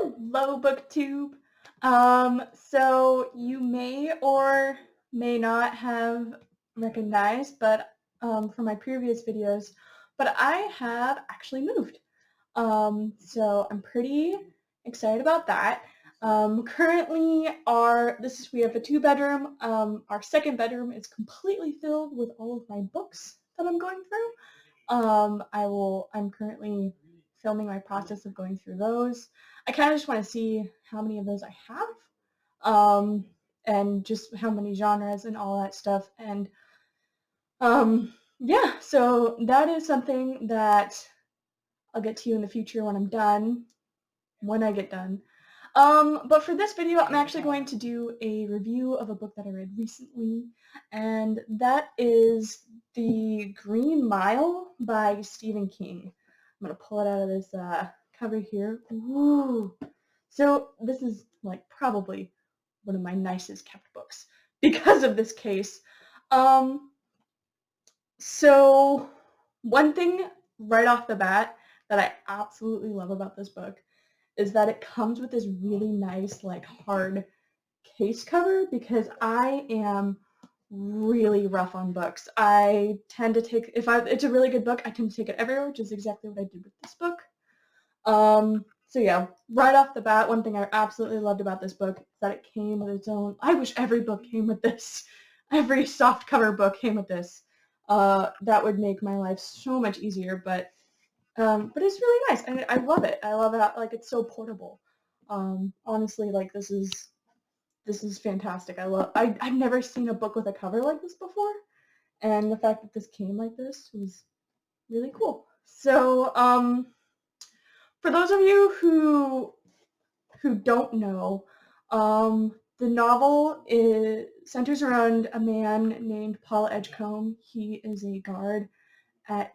Hello, BookTube. So you may or may not have recognized, but from my previous videos, but I have actually moved. So I'm pretty excited about that. Currently, we have a 2-bedroom. Our second bedroom is completely filled with all of my books that I'm going through. I'm currently filming my process of going through those. I kind of just want to see how many of those I have, and just how many genres and all that stuff. And yeah, so that is something that I'll get to in the future when I'm done, when I get done. But for this video, I'm actually going to do a review of a book that I read recently, and that is The Green Mile by Stephen King. I'm going to pull it out of this cover here. Ooh. So this is like probably one of my nicest kept books because of this case. So one thing right off the bat that I absolutely love about this book is that it comes with this really nice, like, hard case cover, because I am really rough on books. I tend to take, it's a really good book, I tend to take it everywhere, which is exactly what I did with this book. So yeah, right off the bat, one thing I absolutely loved about this book is that it came with its own, I wish every book came with this. Every softcover book came with this. That would make my life so much easier, but it's really nice, and I love it. I love it. Like, it's so portable. Honestly, like, this is fantastic. I've never seen a book with a cover like this before, and the fact that this came like this was really cool. So, for those of you who don't know, the novel centers around a man named Paul Edgecombe. He is a guard at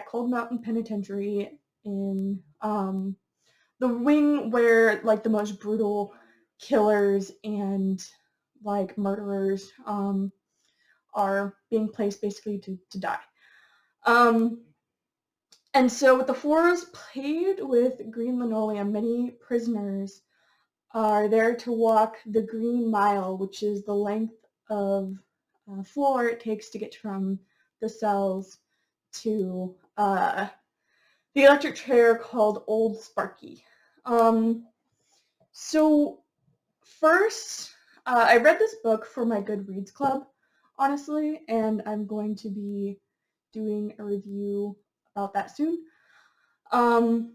Cold Mountain Penitentiary in the wing where, like, the most brutal killers and, like, murderers are being placed basically to die. And so with the floors paved with green linoleum, many prisoners are there to walk the Green Mile, which is the length of floor it takes to get from the cells to the electric chair called Old Sparky. So first, I read this book for my Goodreads Club, honestly, and I'm going to be doing a review about that soon. But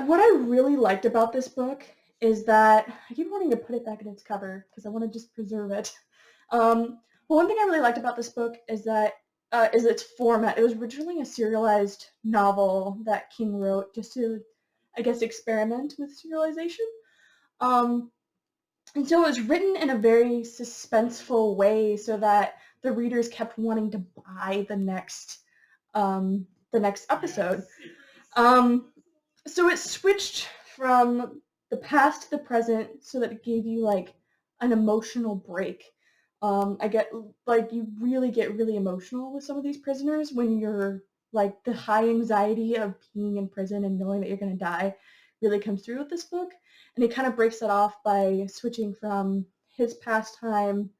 what I really liked about this book is that I keep wanting to put it back in its cover because I want to just preserve it. But one thing I really liked about this book is that is its format. It was originally a serialized novel that King wrote just to, I guess, experiment with serialization. And so it was written in a very suspenseful way so that the readers kept wanting to buy the next episode. So it switched from the past to the present so that it gave you, like, an emotional break. I get, like, you really get really emotional with some of these prisoners when you're, like, the high anxiety of being in prison and knowing that you're going to die really comes through with this book. And he kind of breaks that off by switching from his past time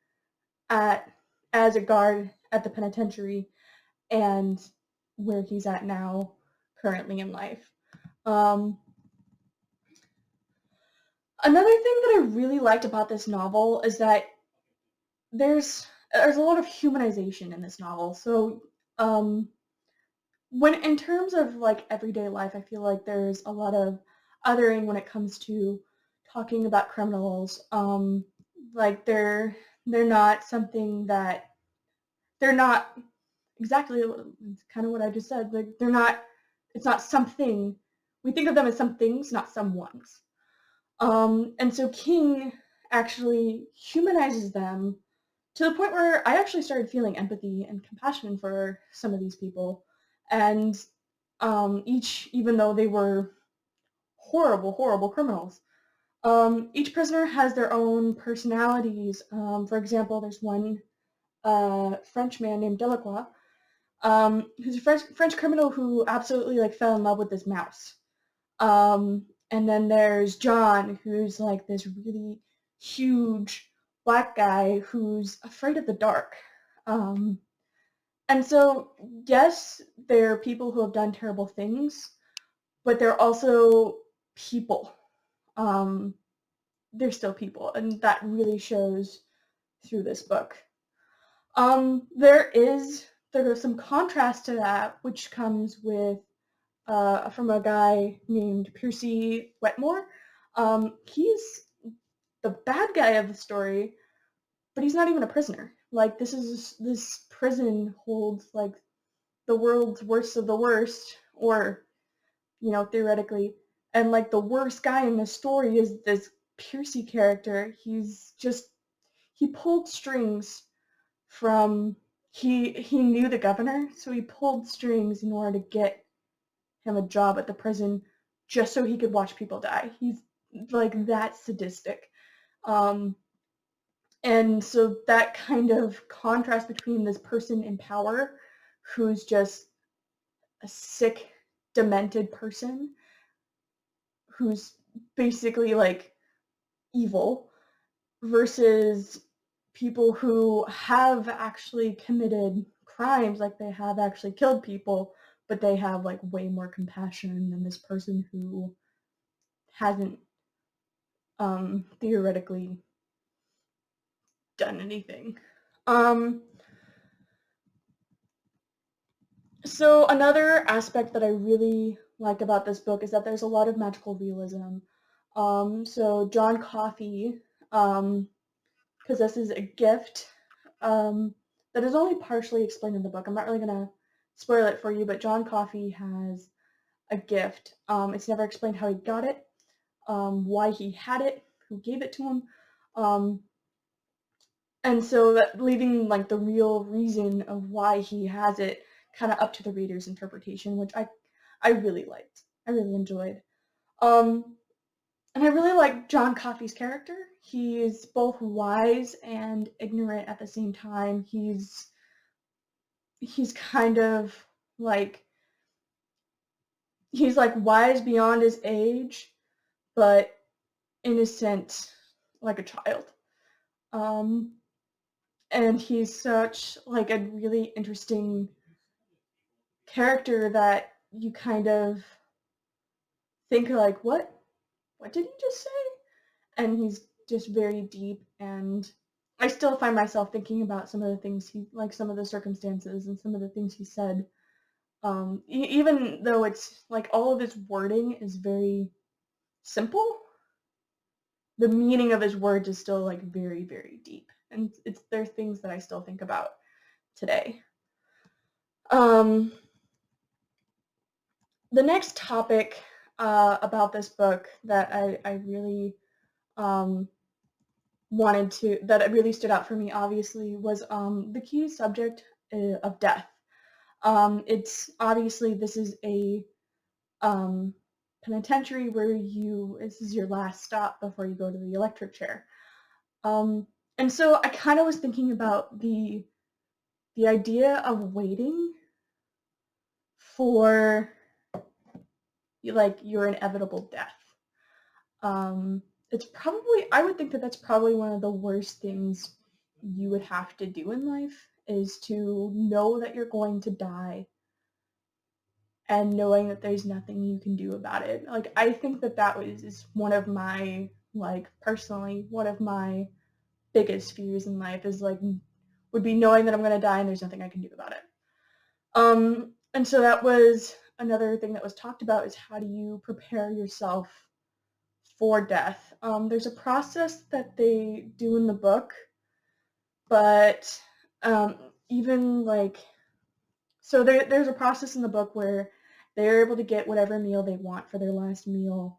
as a guard at the penitentiary and where he's at now currently in life. Another thing that I really liked about this novel is that there's a lot of humanization in this novel. So when in terms of, like, everyday life, I feel like there's a lot of othering when it comes to talking about criminals. Like, they're not something that they're not exactly kind of what I just said. Like, it's not something. We think of them as some things, not some ones. And so King actually humanizes them to the point where I actually started feeling empathy and compassion for some of these people. And even though they were horrible, horrible criminals, each prisoner has their own personalities. For example, there's one French man named Delacroix, who's a French criminal who absolutely, like, fell in love with this mouse. And then there's John, who's like this really huge black guy who's afraid of the dark. And so, yes, there are people who have done terrible things, but they're also people. They're still people, and that really shows through this book. There's some contrast to that, which comes with from a guy named Percy Wetmore. He's the bad guy of the story, but he's not even a prisoner. Like this prison holds like the world's worst of the worst, or theoretically, and like the worst guy in the story is this Percy character. He pulled strings from he knew the governor, so he pulled strings in order to get him a job at the prison just so he could watch people die. He's like that sadistic. And so that kind of contrast between this person in power who's just a sick, demented person who's basically like evil versus people who have actually committed crimes, like they have actually killed people, but they have like way more compassion than this person who hasn't theoretically done anything. So another aspect that I really like about this book is that there's a lot of magical realism. So John Coffey, because this is a gift that is only partially explained in the book. I'm not really going to spoil it for you, but John Coffey has a gift. It's never explained how he got it, why he had it, who gave it to him. And so that leaving like the real reason of why he has it kind of up to the reader's interpretation, which I really liked. I really enjoyed. And I really like John Coffey's character. He's both wise and ignorant at the same time. He's kind of like he's like wise beyond his age, but innocent like a child. And he's such like a really interesting character that you kind of think like, what did he just say? And he's just very deep, and I still find myself thinking about some of the things like some of the circumstances and some of the things he said. Even though it's like all of his wording is very simple, the meaning of his words is still like very, very deep, and there are things that I still think about today. The next topic about this book that I really that it really stood out for me, obviously, was the key subject of death. It's obviously this is a penitentiary where this is your last stop before you go to the electric chair. And so I kind of was thinking about the idea of waiting for like your inevitable death. I would think that that's probably one of the worst things you would have to do in life, is to know that you're going to die and knowing that there's nothing you can do about it. Like, I think that is one of my, like, personally, one of my biggest fears in life is like, would be knowing that I'm going to die and there's nothing I can do about it. And so that was another thing that was talked about, is how do you prepare yourself for death. There's a process that they do in the book, but even like, so there's a process in the book where they're able to get whatever meal they want for their last meal.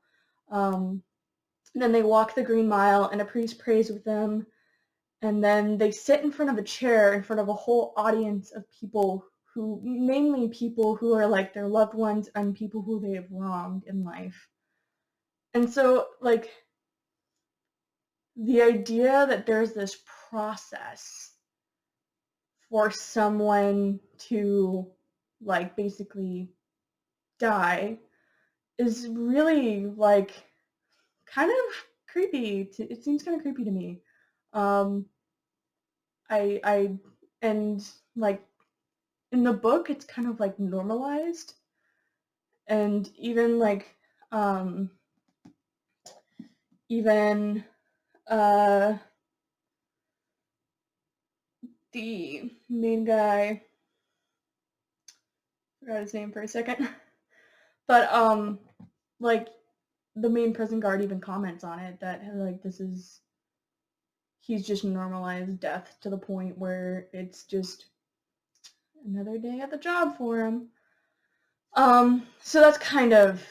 Then they walk the Green Mile and a priest prays with them, and then they sit in front of a chair in front of a whole audience of people mainly people who are like their loved ones and people who they have wronged in life. And so like the idea that there's this process for someone to like basically die is really like kind of creepy. It seems kind of creepy to me. Um, I and like in the book, it's kind of like normalized, and even like even uh the main guy, forgot his name for a second, but like the main prison guard even comments on it that like he's just normalized death to the point where it's just another day at the job for him. So that's kind of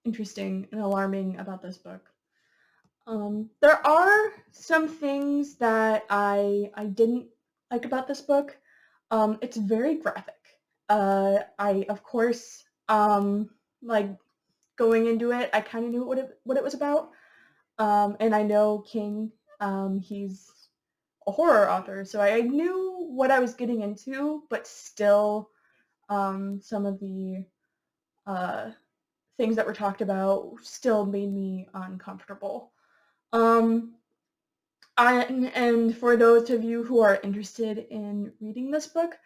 interesting and alarming about this book. There are some things that I didn't like about this book. It's very graphic. I of course like going into it, I kind of knew what it was about. And I know King, he's a horror author, so I knew what I was getting into, but still, some of the uh, things that were talked about still made me uncomfortable. Um, and for those of you who are interested in reading this book,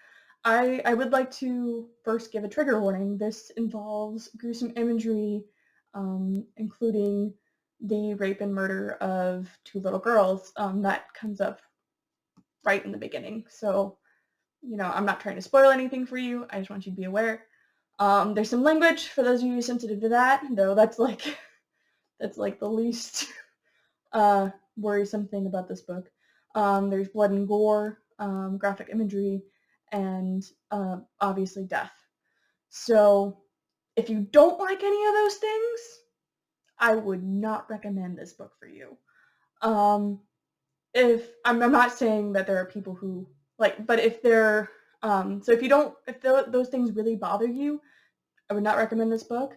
I would like to first give a trigger warning. This involves gruesome imagery, including the rape and murder of 2 little girls. That comes up right in the beginning. So, I'm not trying to spoil anything for you. I just want you to be aware. There's some language for those of you sensitive to that, though that's like the least worrisome thing about this book. There's blood and gore, graphic imagery, and obviously death. So if you don't like any of those things, I would not recommend this book for you. If I'm not saying that there are people who but if they're so if those things really bother you, I would not recommend this book.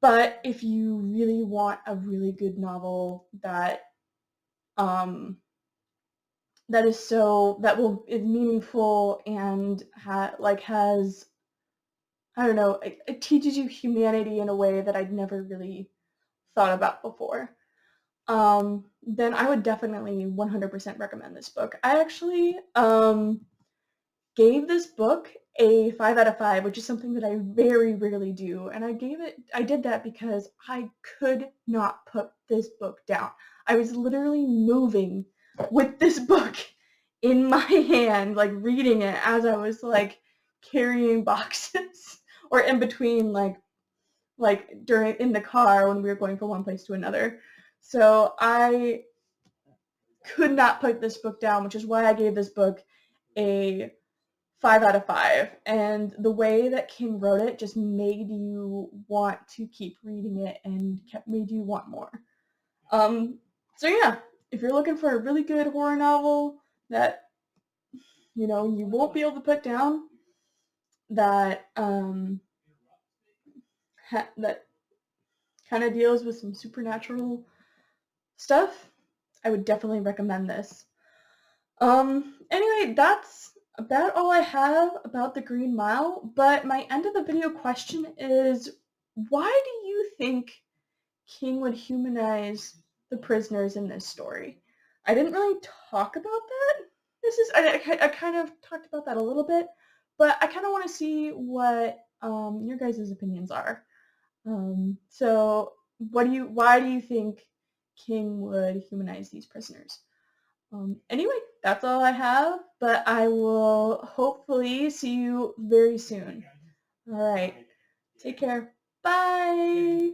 But if you really want a really good novel that is meaningful and has, I don't know, it teaches you humanity in a way that I'd never really thought about before, then I would definitely 100% recommend this book. I actually gave this book a 5 out of 5, which is something that I very rarely do, and I did that because I could not put this book down. I was literally moving with this book in my hand, like reading it as I was like carrying boxes or in between during in the car when we were going from one place to another. So I could not put this book down, which is why I gave this book a 5 out of 5. And the way that King wrote it just made you want to keep reading it and made you want more. So yeah, if you're looking for a really good horror novel that you won't be able to put down, that that kind of deals with some supernatural stuff, I would definitely recommend this. Anyway, that's about all I have about the Green Mile, but my end of the video question is, why do you think King would humanize the prisoners in this story? I didn't really talk about that. I kind of talked about that a little bit, but I kind of want to see what your guys' opinions are. So why do you think King would humanize these prisoners? Anyway, that's all I have, but I will hopefully see you very soon. All right. Take care. Bye.